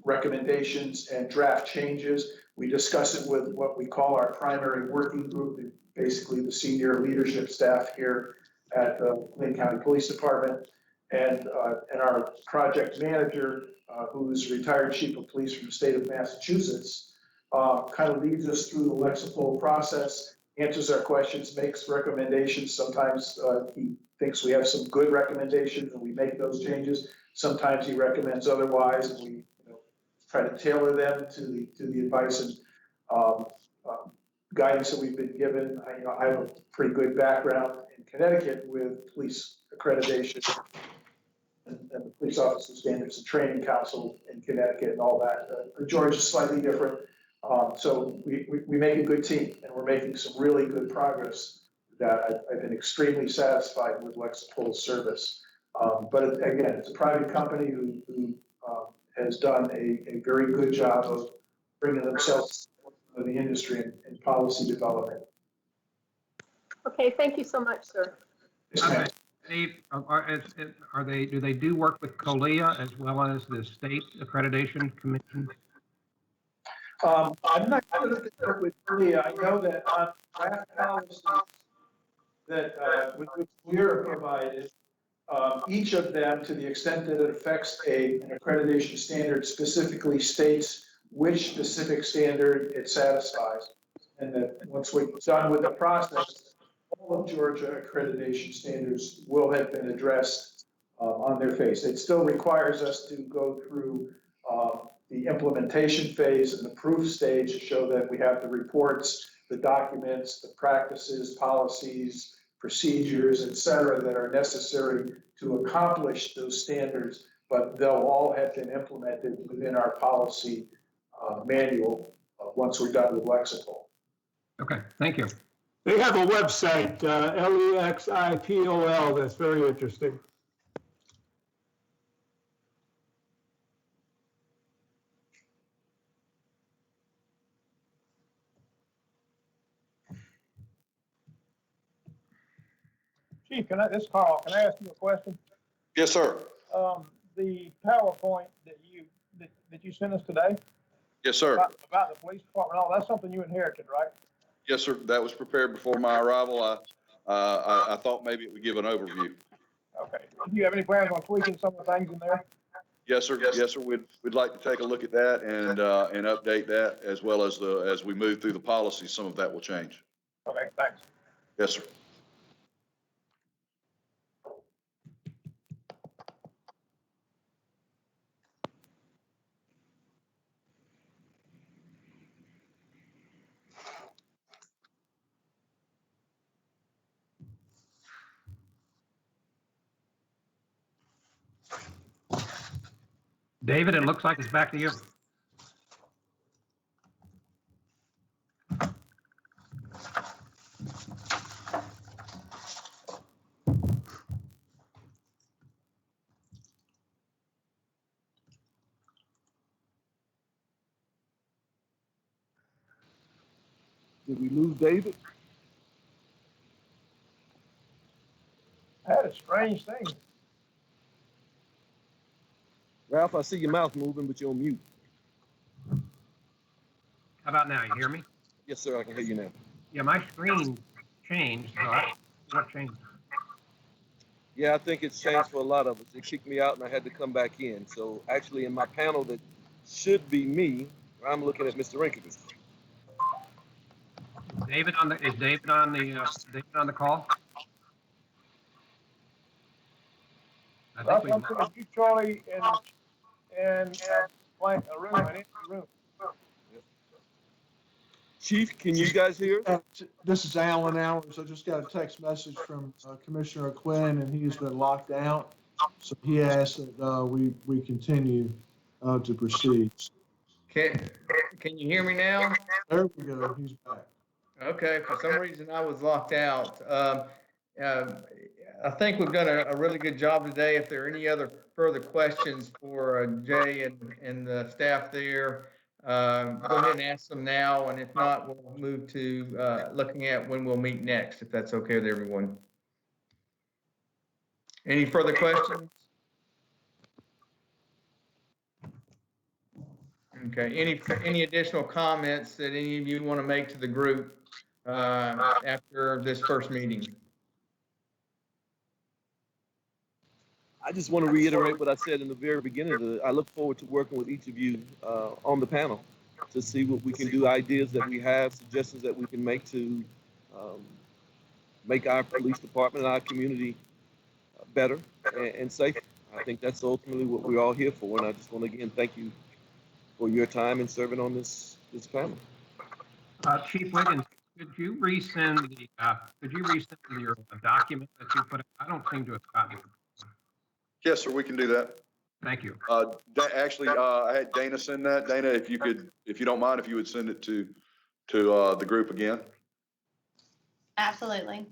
recommendations and draft changes. We discuss it with what we call our primary working group, basically the senior leadership staff here at the Glynn County Police Department, and our project manager, who's retired chief of police from the state of Massachusetts, kind of leads us through the Lexapol process, answers our questions, makes recommendations. Sometimes he thinks we have some good recommendations and we make those changes. Sometimes he recommends otherwise, and we try to tailor them to the advice and guidance that we've been given. I have a pretty good background in Connecticut with police accreditation and the Police Officer Standards and Training Council in Connecticut and all that. Georgia is slightly different. So we make a good team, and we're making some really good progress that I've been extremely satisfied with Lexapol's service. But again, it's a private company who has done a very good job of bringing themselves to the industry and policy development. Okay, thank you so much, sir. Okay. Steve, do they do work with COLEA as well as the state accreditation commission? I'm not sure if they work with COLEA. I know that on draft policies that with which we're provided, each of them, to the extent that it affects an accreditation standard, specifically states which specific standard it satisfies. And that once we're done with the process, all of Georgia accreditation standards will have been addressed on their face. It still requires us to go through the implementation phase and the proof stage to show that we have the reports, the documents, the practices, policies, procedures, et cetera, that are necessary to accomplish those standards, but they'll all have been implemented within our policy manual once we're done with Lexapol. Okay, thank you. They have a website, Lexipol, that's very interesting. Chief, this is Carl, can I ask you a question? Yes, sir. The PowerPoint that you sent us today Yes, sir. about the police department, all that's something you inherited, right? Yes, sir. That was prepared before my arrival. I thought maybe it would give an overview. Okay. Do you have any plans on tweaking some of the things in there? Yes, sir. Yes, sir. We'd like to take a look at that and update that, as well as as we move through the policy, some of that will change. Okay, thanks. Yes, sir. David, it looks like it's back to you. Did we lose David? That is a strange thing. Ralph, I see your mouth moving, but you're on mute. How about now? You hear me? Yes, sir, I can hear you now. Yeah, my screen changed. So what changed? Yeah, I think it's changed for a lot of us. It kicked me out and I had to come back in. So actually in my panel that should be me, I'm looking at Mr. Rinkovich. David is David on the call? I think we. I'm seeing you, Charlie, and blank a room, an empty room. Chief, can you guys hear? This is Alan Allers. I just got a text message from Commissioner Glynn, and he's been locked out. So he asked that we continue to proceed. Can you hear me now? There we go. He's back. Okay, for some reason I was locked out. I think we've done a really good job today. If there are any other further questions for Jay and the staff there, go ahead and ask them now. And if not, we'll move to looking at when we'll meet next, if that's okay with everyone. Any further questions? Okay, any additional comments that any of you want to make to the group after this first meeting? I just want to reiterate what I said in the very beginning. I look forward to working with each of you on the panel to see what we can do, ideas that we have, suggestions that we can make to um, make our police department and our community better and safer. I think that's ultimately what we're all here for. And I just want to again thank you for your time and serving on this panel. Chief Wiggins, could you resend your document that you put, I don't seem to have gotten it. Yes, sir, we can do that. Thank you. Actually, I had Dana send that. Dana, if you don't mind, if you would send it to the group again. Absolutely.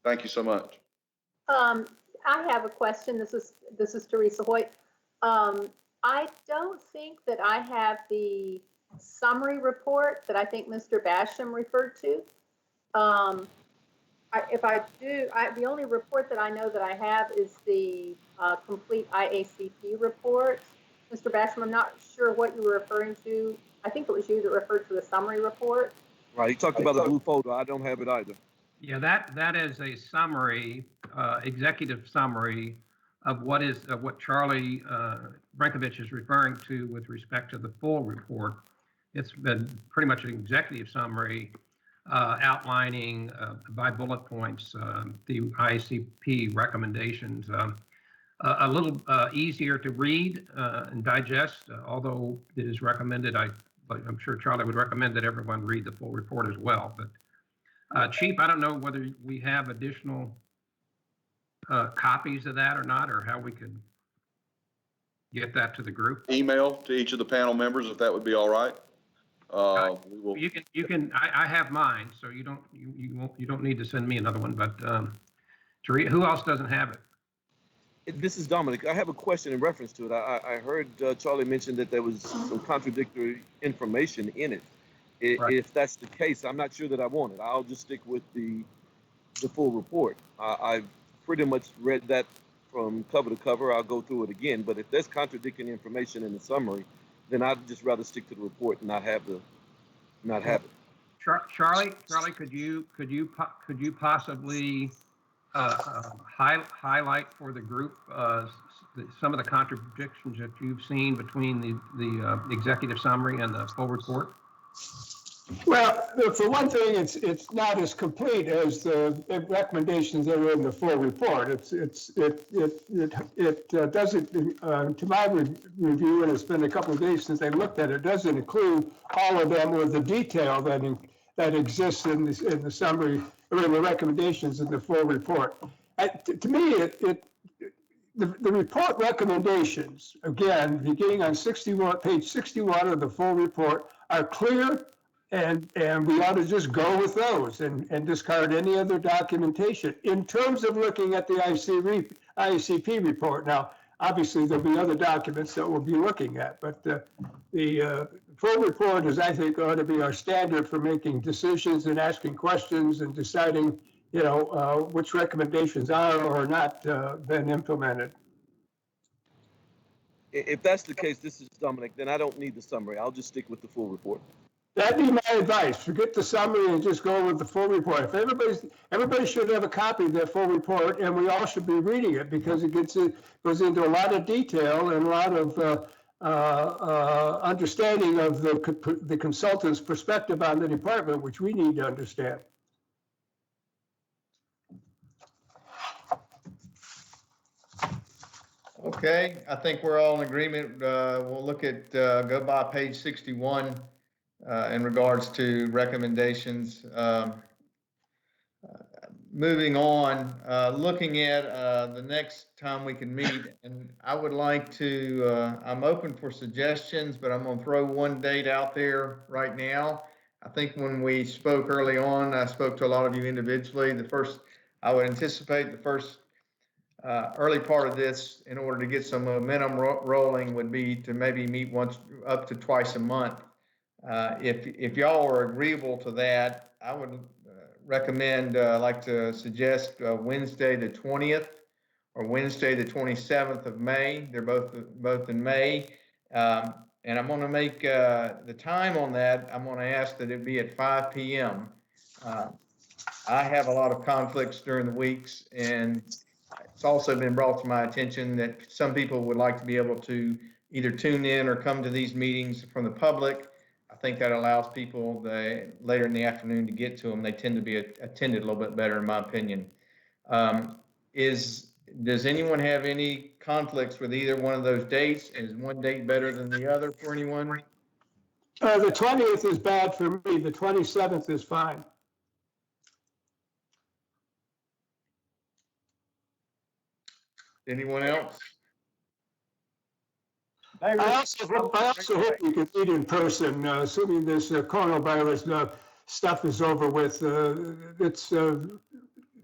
Thank you so much. I have a question. This is Teresa Hoyt. I don't think that I have the summary report that I think Mr. Basham referred to. If I do, the only report that I know that I have is the complete IACP report. Mr. Basham, I'm not sure what you were referring to. I think it was you that referred to the summary report. Right, he talked about a blue folder. I don't have it either. Yeah, that is a summary, executive summary of what Charlie Brinkovich is referring to with respect to the full report. It's been pretty much an executive summary outlining by bullet points the ICP recommendations. A little easier to read and digest, although it is recommended. I'm sure Charlie would recommend that everyone read the full report as well. But Chief, I don't know whether we have additional copies of that or not, or how we could get that to the group. Email to each of the panel members, if that would be all right. We will. You can. I have mine, so you don't need to send me another one. But who else doesn't have it? This is Dominic. I have a question in reference to it. I heard Charlie mention that there was some contradictory information in it. Right. If that's the case, I'm not sure that I want it. I'll just stick with the full report. I've pretty much read that from cover to cover. I'll go through it again. But if there's contradicting information in the summary, then I'd just rather stick to the report and not have it. Charlie, could you possibly highlight for the group some of the contradictions that you've seen between the executive summary and the full report? Well, for one thing, it's not as complete as the recommendations that are in the full report. It doesn't, to my review, and it's been a couple of days since I looked at it, doesn't include all of them or the detail that exists in the summary or in the recommendations in the full report. To me, the report recommendations, again, beginning on page 61 of the full report, are clear. And we ought to just go with those and discard any other documentation. In terms of looking at the ICP report, now, obviously, there'll be other documents that we'll be looking at, but the full report is, I think, ought to be our standard for making decisions and asking questions and deciding, which recommendations are or are not been implemented. If that's the case, this is Dominic, then I don't need the summary. I'll just stick with the full report. That'd be my advice. Forget the summary and just go with the full report. If everybody should have a copy of that full report, and we all should be reading it because it goes into a lot of detail and a lot of understanding of the consultant's perspective on the department, which we need to understand. Okay, I think we're all in agreement. We'll look at, go by page 61 in regards to recommendations. Moving on, looking at the next time we can meet, and I would like to, I'm open for suggestions, but I'm going to throw one date out there right now. I think when we spoke early on, I spoke to a lot of you individually. I would anticipate the first early part of this, in order to get some momentum rolling, would be to maybe meet once up to twice a month. If y'all are agreeable to that, I would recommend, like to suggest Wednesday the 20th or Wednesday the 27th of May. They're both in May. And I'm going to make the time on that, I'm going to ask that it be at 5 p.m. I have a lot of conflicts during the weeks, and it's also been brought to my attention that some people would like to be able to either tune in or come to these meetings from the public. I think that allows people later in the afternoon to get to them. They tend to be attended a little bit better, in my opinion. Does anyone have any conflicts with either one of those dates? Is one date better than the other for anyone? The 20th is bad for me. The 27th is fine. Anyone else? I also hope you can meet in person, assuming this coronavirus stuff is over with.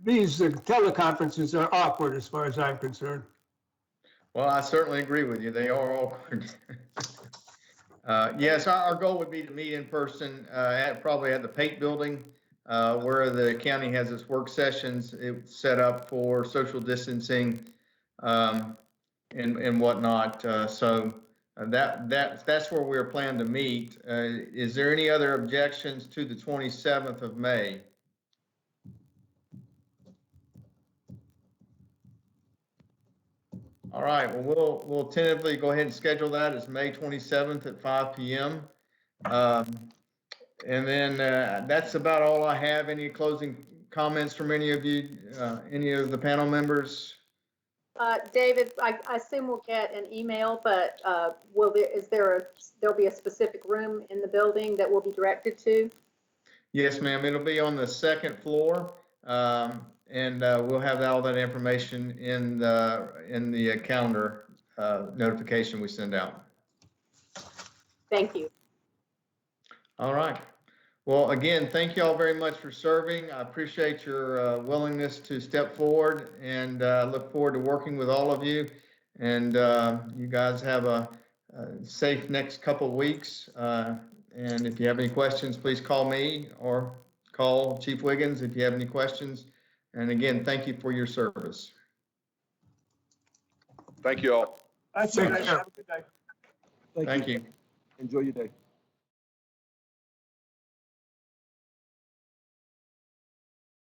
These teleconferences are awkward as far as I'm concerned. Well, I certainly agree with you. They are awkward. Yes, our goal would be to meet in person, probably at the Pate Building, where the county has its work sessions. It's set up for social distancing, and whatnot. That's where we're planning to meet. Is there any other objections to the 27th of May? All right, well, we'll tentatively go ahead and schedule that as May 27th at 5 p.m. And then that's about all I have. Any closing comments from any of you, any of the panel members? David, I assume we'll get an email, but there'll be a specific room in the building that we'll be directed to? Yes, ma'am. It'll be on the second floor. And we'll have all that information in the calendar notification we send out. Thank you. All right. Well, again, thank you all very much for serving. I appreciate your willingness to step forward, and look forward to working with all of you. And you guys have a safe next couple of weeks. And if you have any questions, please call me or call Chief Wiggins if you have any questions. And again, thank you for your service. Thank you all. Thank you. Take care. Have a good day. Thank you. Enjoy your day.